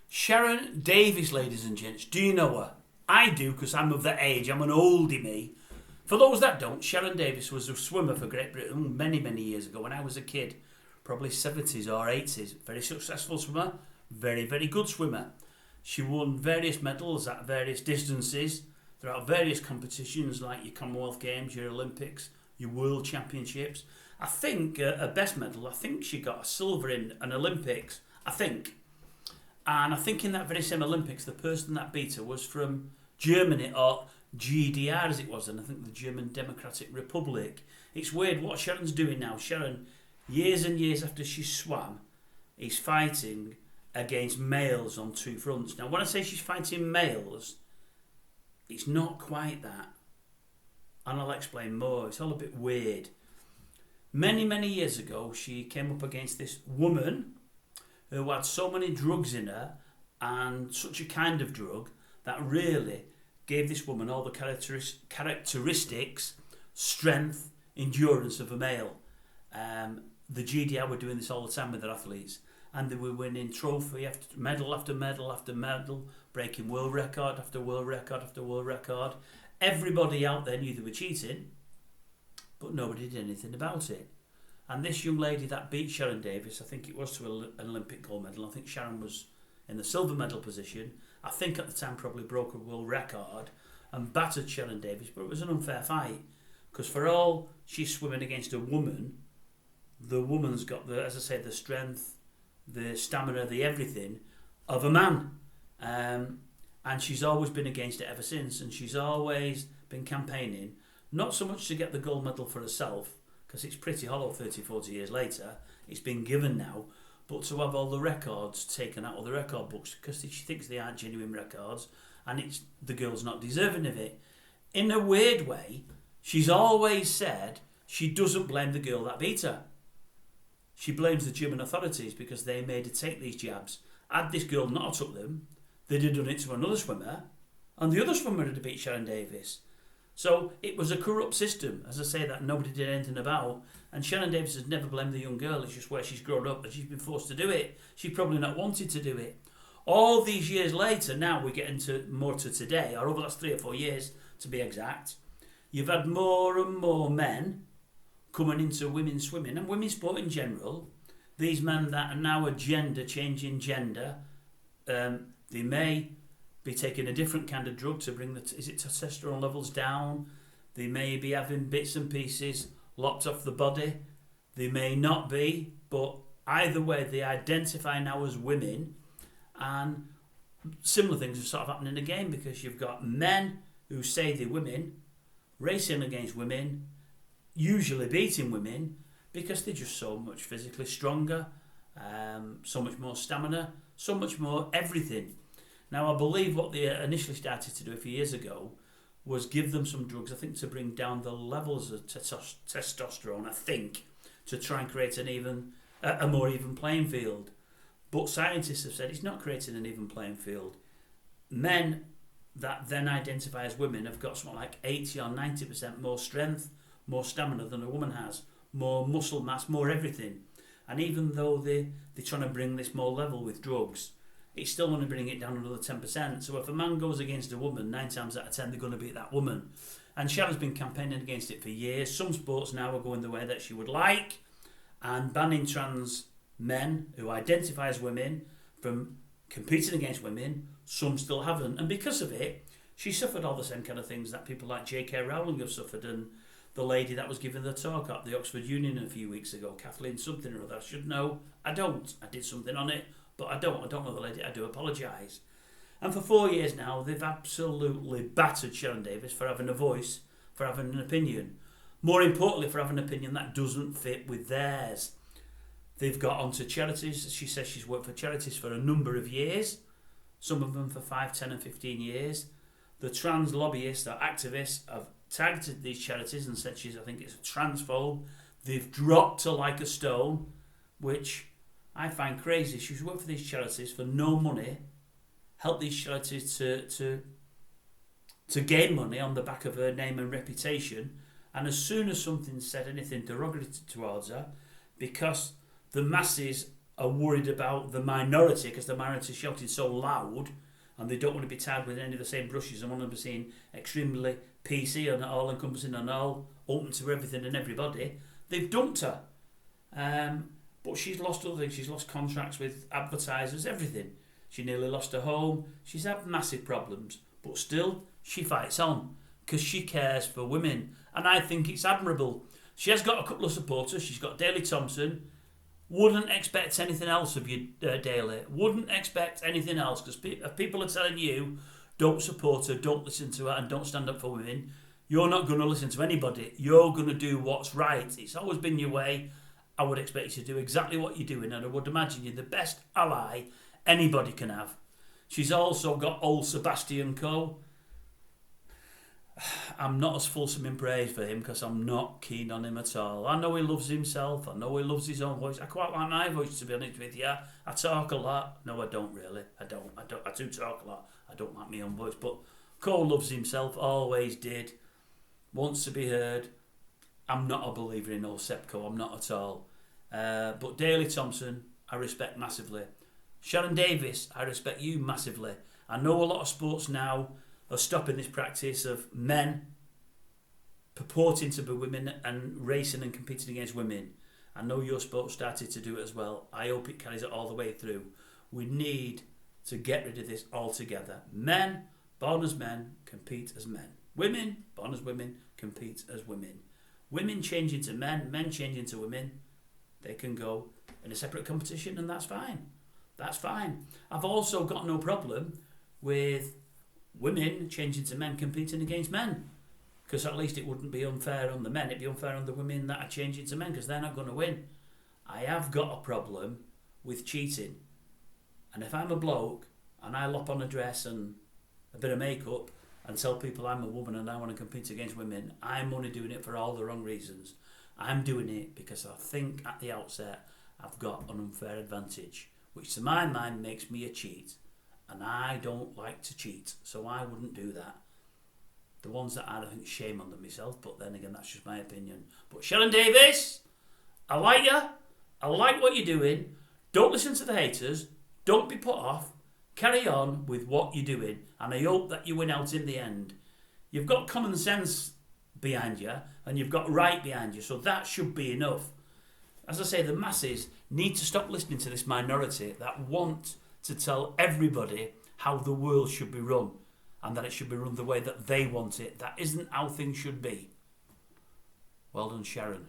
Sharon Davies, ladies and gents. Do you know her? I do, because I'm of that age. I'm an oldie me. For those that don't, Sharon Davies was a swimmer for Great Britain many, many years ago when I was a kid. Probably 70s or 80s. Very successful swimmer. Very, very good swimmer. She won various medals at various distances throughout various competitions like your Commonwealth Games, your Olympics, your World Championships. I think her best medal, I think she got a silver in an Olympics, I think. And I think in that very same Olympics, the person that beat her was from Germany, or GDR as it was, and I think the German Democratic Republic. It's weird what Sharon's doing now. Sharon, years and years after she swam, is fighting against males on two fronts. Now, when I say she's fighting males, it's not quite that. And I'll explain more. It's all a bit weird. Many, many years ago, she came up against this woman who had so many drugs in her, and such a kind of drug that really gave this woman all the characteristics, strength, endurance of a male. The GDR were doing this all the time with their athletes, and they were winning trophy after medal after medal after medal, breaking world record after world record after world record. Everybody out there knew they were cheating, but nobody did anything about it. And this young lady that beat Sharon Davies, I think it was to an Olympic gold medal. I think Sharon was in the silver medal position. I think at the time probably broke a world record and battered Sharon Davies, but it was an unfair fight. Because for all she's swimming against a woman, the woman's got the, as I say, the strength, the stamina, the everything of a man. And she's always been against it ever since. And she's always been campaigning, not so much to get the gold medal for herself, because it's pretty hollow 30, 40 years later. It's been given now, but to have all the records taken out of the record books because she thinks they aren't genuine records, and it's the girl's not deserving of it. In a weird way, she's always said she doesn't blame the girl that beat her. She blames the German authorities because they made her take these jabs. Had this girl not took them, they'd have done it to another swimmer, and the other swimmer would have beat Sharon Davies. So it was a corrupt system, as I say, that nobody did anything about. And Sharon Davies has never blamed the young girl. It's just where she's grown up and she's been forced to do it. She probably not wanted to do it. All these years later, now we get into more to today, or over the last 3 or 4 years to be exact, you've had more and more men coming into women's swimming and women's sport in general. These men that are now a gender, changing gender, they may be taking a different kind of drug to bring the testosterone levels down. They may be having bits and pieces locked off the body. They may not be, but either way they identify now as women, and similar things are sort of happening again because you've got men who say they're women racing against women, usually beating women because they're just so much physically stronger, so much more stamina, so much more everything. Now, I believe what they initially started to do a few years ago was give them some drugs, I think, to bring down the levels of testosterone, I think, to try and create a more even playing field. But scientists have said it's not creating an even playing field. Men that then identify as women have got something like 80 or 90% more strength, more stamina than a woman has, more muscle mass, more everything. And even though they're trying to bring this more level with drugs, it's still going to bring it down another 10%. So if a man goes against a woman, 9 times out of 10, they're going to beat that woman. And Sharon's been campaigning against it for years. Some sports now are going the way that she would like, and banning trans men who identify as women from competing against women. Some still haven't. And because of it, she suffered all the same kind of things that people like J.K. Rowling have suffered, and the lady that was giving the talk at the Oxford Union a few weeks ago, Kathleen something or other. I should know. I don't. I did something on it. But I don't know the lady. I do apologise. And for 4 years now, they've absolutely battered Sharon Davies for having a voice, for having an opinion. More importantly, for having an opinion that doesn't fit with theirs. They've got onto charities. She says she's worked for charities for a number of years. Some of them for 5, 10 and 15 years. The trans lobbyists or activists have targeted these charities and said I think it's a transphobe. They've dropped her like a stone, which I find crazy. She's worked for these charities for no money, helped these charities to gain money on the back of her name and reputation, and as soon as something said anything derogatory towards her, because the masses are worried about the minority because the minority is shouting so loud and they don't want to be tagged with any of the same brushes and want to be seen extremely PC and all encompassing and all open to everything and everybody, they've dumped her. But she's lost other things. She's lost contracts with advertisers, everything. She nearly lost her home. She's had massive problems. But still, she fights on because she cares for women. And I think it's admirable. She has got a couple of supporters. She's got Daley Thompson. Wouldn't expect anything else of you, Daley. Wouldn't expect anything else because if people are telling you, don't support her, don't listen to her and don't stand up for women, you're not going to listen to anybody. You're going to do what's right. It's always been your way. I would expect you to do exactly what you're doing and I would imagine you're the best ally anybody can have. She's also got old Sebastian Coe. I'm not as fulsome in praise for him because I'm not keen on him at all. I know he loves himself. I know he loves his own voice. I quite like my voice, to be honest with you. I talk a lot. No, I don't really. I do talk a lot. I don't like my own voice. But Cole loves himself. Always did. Wants to be heard. I'm not a believer in old Sepco. I'm not at all. But Daley Thompson, I respect massively. Sharon Davies, I respect you massively. I know a lot of sports now are stopping this practice of men purporting to be women and racing and competing against women. I know your sport started to do it as well. I hope it carries it all the way through. We need to get rid of this altogether. Men, born as men, compete as men. Women, born as women, compete as women. Women change into men, men change into women. They can go in a separate competition and that's fine. That's fine. I've also got no problem with women changing to men competing against men because at least it wouldn't be unfair on the men, it'd be unfair on the women that are changing to men because they're not going to win. I have got a problem with cheating, and if I'm a bloke and I lop on a dress and a bit of makeup and tell people I'm a woman and I want to compete against women, I'm only doing it for all the wrong reasons. I'm doing it because I think at the outset I've got an unfair advantage, which to my mind makes me a cheat. And I don't like to cheat, so I wouldn't do that. The ones that I think shame on them myself, but then again, that's just my opinion. But Sharon Davies, I like you. I like what you're doing. Don't listen to the haters. Don't be put off. Carry on with what you're doing, and I hope that you win out in the end. You've got common sense behind you, and you've got right behind you, so that should be enough. As I say, the masses need to stop listening to this minority that want to tell everybody how the world should be run and that it should be run the way that they want it. That isn't how things should be. Well done, Sharon.